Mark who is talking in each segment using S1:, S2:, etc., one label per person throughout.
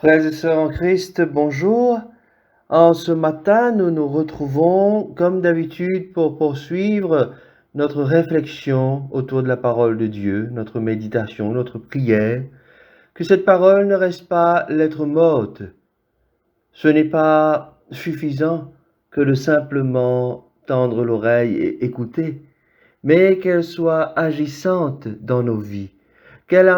S1: Frères et sœurs en Christ, bonjour. En ce matin, nous nous retrouvons comme d'habitude pour poursuivre notre réflexion autour de la parole de Dieu, notre méditation, notre prière. Que cette parole ne reste pas lettre morte. Ce n'est pas suffisant que de simplement tendre l'oreille et écouter, mais qu'elle soit agissante dans nos vies, qu'elle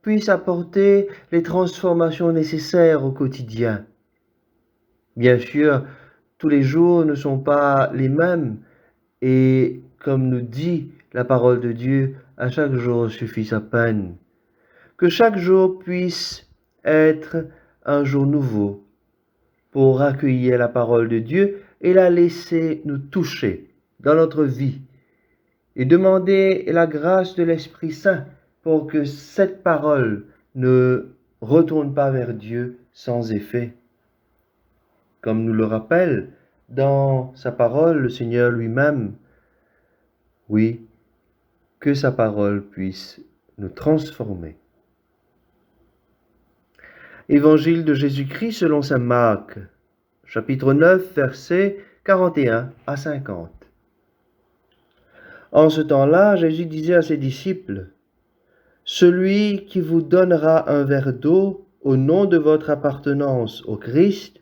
S1: puisse apporter les transformations nécessaires au quotidien. Bien sûr, tous les jours ne sont pas les mêmes et comme nous dit la parole de Dieu, à chaque jour suffit sa peine. Que chaque jour puisse être un jour nouveau pour accueillir la parole de Dieu et la laisser nous toucher dans notre vie et demander la grâce de l'Esprit Saint pour que cette parole ne retourne pas vers Dieu sans effet. Comme nous le rappelle dans sa parole le Seigneur lui-même, oui, que sa parole puisse nous transformer. Évangile de Jésus-Christ selon saint Marc, chapitre 9, versets 41 à 50. En ce temps-là, Jésus disait à ses disciples, « Celui qui vous donnera un verre d'eau au nom de votre appartenance au Christ,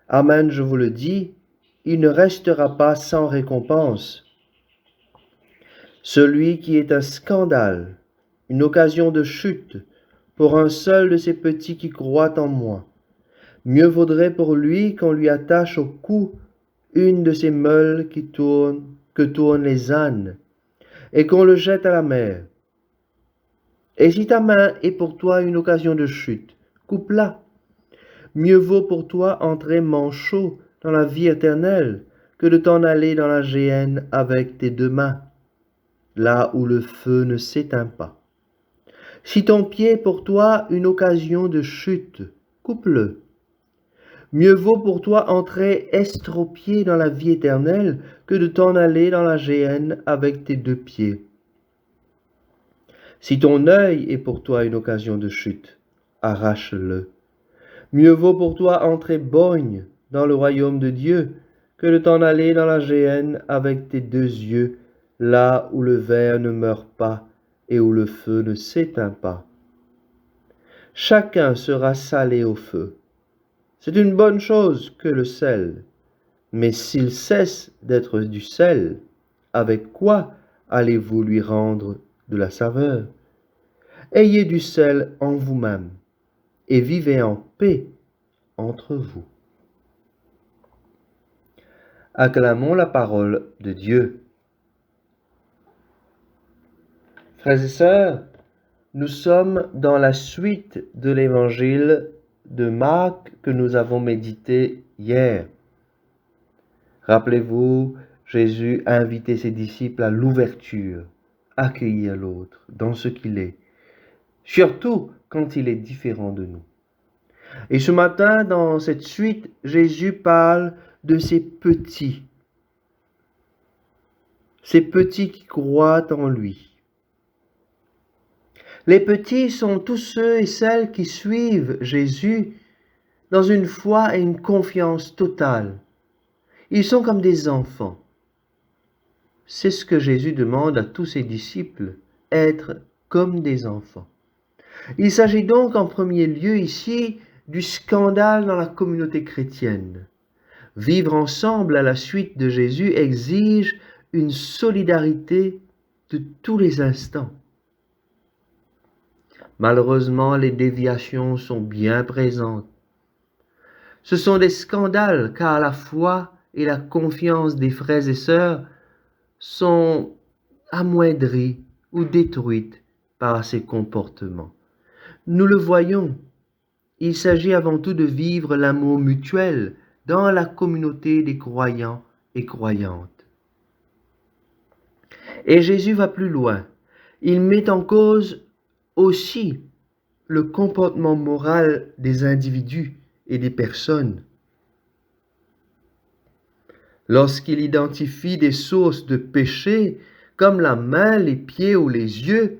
S1: amen, je vous le dis, il ne restera pas sans récompense. Celui qui est un scandale, une occasion de chute pour un seul de ces petits qui croient en moi, mieux vaudrait pour lui qu'on lui attache au cou une de ces meules que tournent les ânes, et qu'on le jette à la mer. Et si ta main est pour toi une occasion de chute, coupe-la. Mieux vaut pour toi entrer manchot dans la vie éternelle que de t'en aller dans la géhenne avec tes deux mains, là où le feu ne s'éteint pas. Si ton pied est pour toi une occasion de chute, coupe-le. Mieux vaut pour toi entrer estropié dans la vie éternelle que de t'en aller dans la géhenne avec tes deux pieds. Si ton œil est pour toi une occasion de chute, arrache-le. Mieux vaut pour toi entrer borgne dans le royaume de Dieu que de t'en aller dans la géhenne avec tes deux yeux, là où le ver ne meurt pas et où le feu ne s'éteint pas. Chacun sera salé au feu. C'est une bonne chose que le sel, mais s'il cesse d'être du sel, avec quoi allez-vous lui rendre de la saveur? Ayez du sel en vous-même et vivez en paix entre vous. Acclamons la parole de Dieu. Frères et sœurs, nous sommes dans la suite de l'évangile de Marc que nous avons médité hier. Rappelez-vous, Jésus a invité ses disciples à l'ouverture, accueillir l'autre dans ce qu'il est, surtout quand il est différent de nous. Et ce matin, dans cette suite, Jésus parle de ces petits qui croient en lui. Les petits sont tous ceux et celles qui suivent Jésus dans une foi et une confiance totale. Ils sont comme des enfants. C'est ce que Jésus demande à tous ses disciples, être comme des enfants. Il s'agit donc en premier lieu ici du scandale dans la communauté chrétienne. Vivre ensemble à la suite de Jésus exige une solidarité de tous les instants. Malheureusement, les déviations sont bien présentes. Ce sont des scandales car la foi et la confiance des frères et sœurs sont amoindries ou détruites par ces comportements. Nous le voyons, il s'agit avant tout de vivre l'amour mutuel dans la communauté des croyants et croyantes. Et Jésus va plus loin. Il met en cause aussi le comportement moral des individus et des personnes. Lorsqu'il identifie des sources de péché, comme la main, les pieds ou les yeux,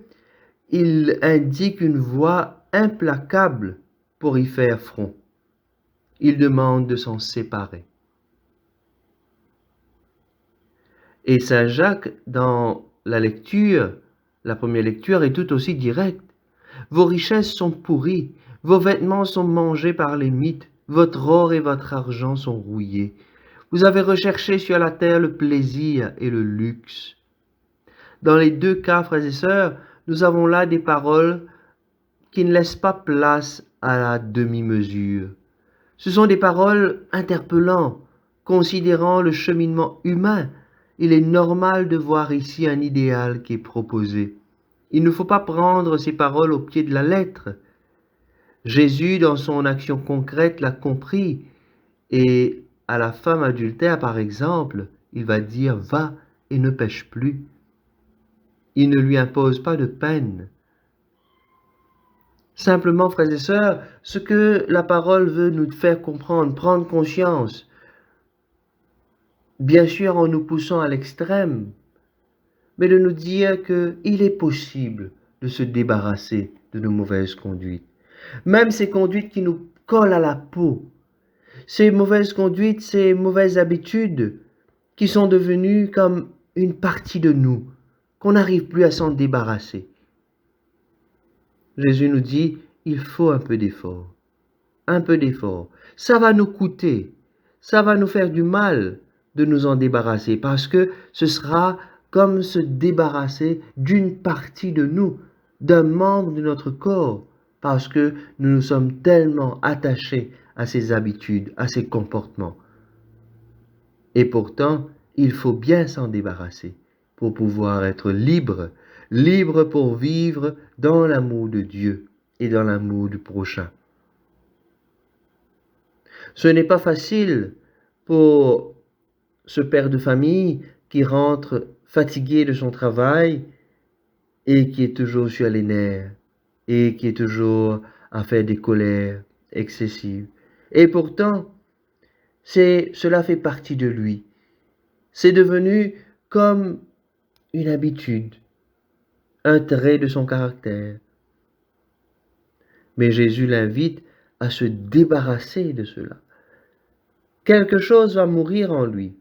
S1: il indique une voie implacable pour y faire front. Il demande de s'en séparer. Et Saint Jacques, dans la première lecture, est tout aussi directe. Vos richesses sont pourries, vos vêtements sont mangés par les mites, votre or et votre argent sont rouillés. Vous avez recherché sur la terre le plaisir et le luxe. Dans les deux cas, frères et sœurs, nous avons là des paroles qui ne laissent pas place à la demi-mesure. Ce sont des paroles interpellantes, considérant le cheminement humain. Il est normal de voir ici un idéal qui est proposé. Il ne faut pas prendre ces paroles au pied de la lettre. Jésus, dans son action concrète, l'a compris. Et à la femme adultère, par exemple, il va dire « va et ne pêche plus ». Il ne lui impose pas de peine. Simplement, frères et sœurs, ce que la parole veut nous faire comprendre, prendre conscience, bien sûr en nous poussant à l'extrême, mais de nous dire qu'il est possible de se débarrasser de nos mauvaises conduites. Même ces conduites qui nous collent à la peau, ces mauvaises conduites, ces mauvaises habitudes qui sont devenues comme une partie de nous, qu'on n'arrive plus à s'en débarrasser. Jésus nous dit, il faut un peu d'effort. Un peu d'effort. Ça va nous coûter. Ça va nous faire du mal de nous en débarrasser parce que ce sera comme se débarrasser d'une partie de nous, d'un membre de notre corps, parce que nous nous sommes tellement attachés à ces habitudes, à ces comportements. Et pourtant, il faut bien s'en débarrasser pour pouvoir être libre, libre pour vivre dans l'amour de Dieu et dans l'amour du prochain. Ce n'est pas facile pour ce père de famille qui rentre fatigué de son travail et qui est toujours sur les nerfs et qui est toujours à faire des colères excessives. Et pourtant, cela fait partie de lui. C'est devenu comme une habitude, un trait de son caractère. Mais Jésus l'invite à se débarrasser de cela. Quelque chose va mourir en lui.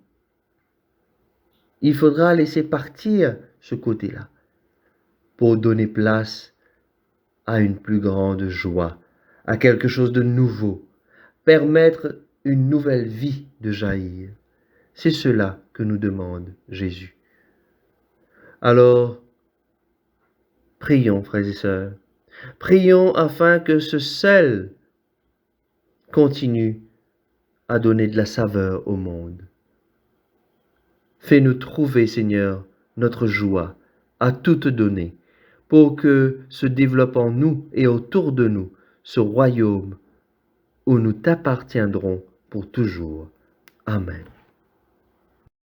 S1: Il faudra laisser partir ce côté-là pour donner place à une plus grande joie, à quelque chose de nouveau, permettre une nouvelle vie de jaillir. C'est cela que nous demande Jésus. Alors, prions, frères et sœurs, prions afin que ce sel continue à donner de la saveur au monde. Fais-nous trouver, Seigneur, notre joie à tout te donner, pour que se développe en nous et autour de nous ce royaume où nous t'appartiendrons pour toujours. Amen.